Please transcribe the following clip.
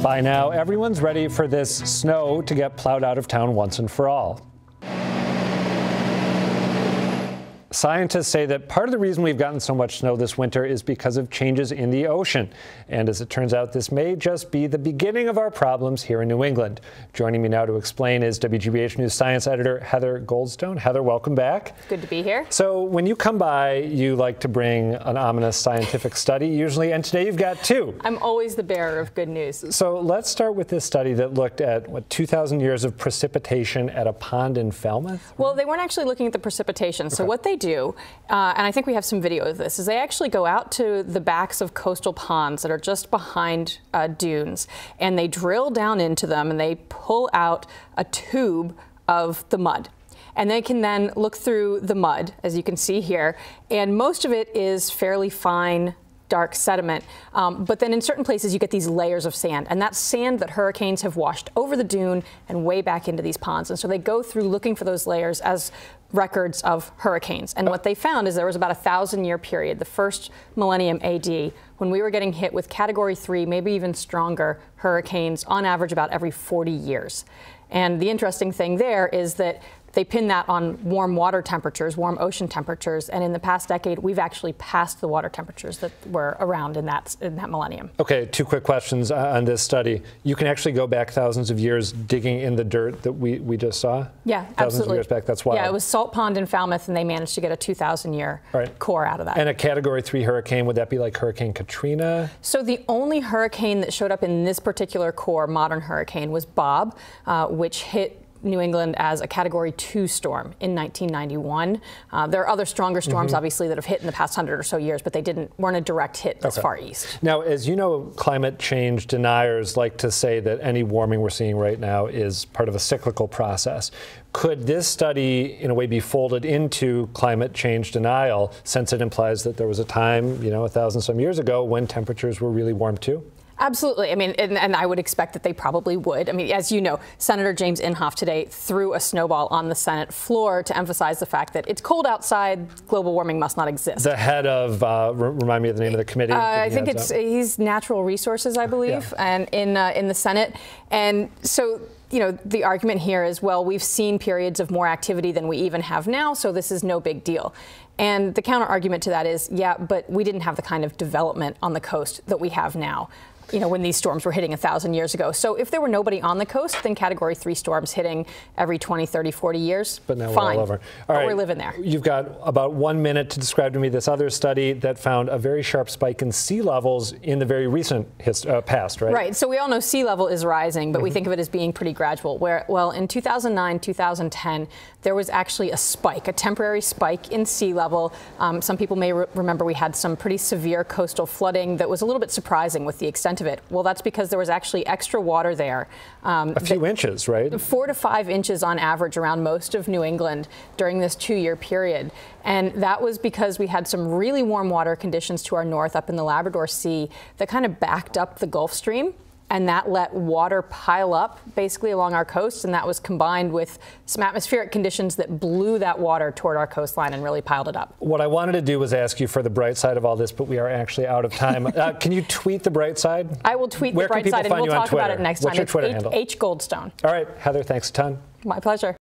By now, everyone's ready for this snow to get plowed out of town once and for all. Scientists say that part of the reason we've gotten so much snow this winter is because of changes in the ocean. And as it turns out, this may just be the beginning of our problems here in New England. Joining me now to explain is WGBH News Science Editor Heather Goldstone. Heather, welcome back. Good to be here. So when you come by, you like to bring an ominous scientific study usually, and today you've got two. I'm always the bearer of good news. So let's start with this study that looked at, 2,000 years of precipitation at a pond in Falmouth? Well, they weren't actually looking at the precipitation. So what they do, and I think we have some video of this, is they actually go out to the backs of coastal ponds that are just behind dunes, and they drill down into them and they pull out a tube of the mud. And they can then look through the mud, as you can see here, and most of it is fairly fine, dark sediment, but then in certain places you get these layers of sand, and that's sand that hurricanes have washed over the dune and way back into these ponds. And so they go through looking for those layers as records of hurricanes. And what they found is there was about a 1,000-year period, the first millennium AD, when we were getting hit with Category 3, maybe even stronger hurricanes on average about every 40 years. And the interesting thing there is that they pin that on warm water temperatures, warm ocean temperatures, and in the past decade, we've actually passed the water temperatures that were around in that millennium. Okay, two quick questions on this study. You can actually go back thousands of years digging in the dirt that we just saw? Yeah, thousands absolutely. Of years back, that's wild. Yeah, it was Salt Pond in Falmouth, and they managed to get a 2,000-year core out of that. And a Category 3 hurricane, would that be like Hurricane Katrina? So the only hurricane that showed up in this particular core, modern hurricane, was Bob, which hit New England as a Category 2 storm in 1991. There are other stronger storms, obviously, that have hit in the past 100 or so years, but they weren't a direct hit this far east. Now, as you know, climate change deniers like to say that any warming we're seeing right now is part of a cyclical process. Could this study, in a way, be folded into climate change denial, since it implies that there was a time, 1,000-some years ago, when temperatures were really warm too? Absolutely. I mean, and I would expect that they probably would. I mean, as you know, Senator James Inhofe today threw a snowball on the Senate floor to emphasize the fact that it's cold outside, global warming must not exist. The head of, remind me of the name of the committee. I think he's Natural Resources, I believe, and in the Senate. And so, the argument here is, well, we've seen periods of more activity than we even have now, so this is no big deal. And the counter argument to that is, yeah, but we didn't have the kind of development on the coast that we have now, when these storms were hitting 1,000 years ago. So if there were nobody on the coast, then Category 3 storms hitting every 20, 30, 40 years, but now fine. We're all over. All right, we're living there. You've got about 1 minute to describe to me this other study that found a very sharp spike in sea levels in the very recent past, right? Right. So we all know sea level is rising, but we think of it as being pretty gradual. Well, in 2009, 2010, there was actually a spike, a temporary spike in sea level. Some people may remember we had some pretty severe coastal flooding that was a little bit surprising with the extent of it. Well, that's because there was actually extra water there. A few inches, right? 4 to 5 inches on average around most of New England during this 2-year period. And that was because we had some really warm water conditions to our north up in the Labrador Sea that kind of backed up the Gulf Stream. And that let water pile up basically along our coast, and that was combined with some atmospheric conditions that blew that water toward our coastline and really piled it up. What I wanted to do was ask you for the bright side of all this, but we are actually out of time. Can you tweet the bright side? I will tweet the bright side, and we'll talk about it next time. What's your Twitter handle? H Goldstone. All right, Heather, thanks a ton. My pleasure.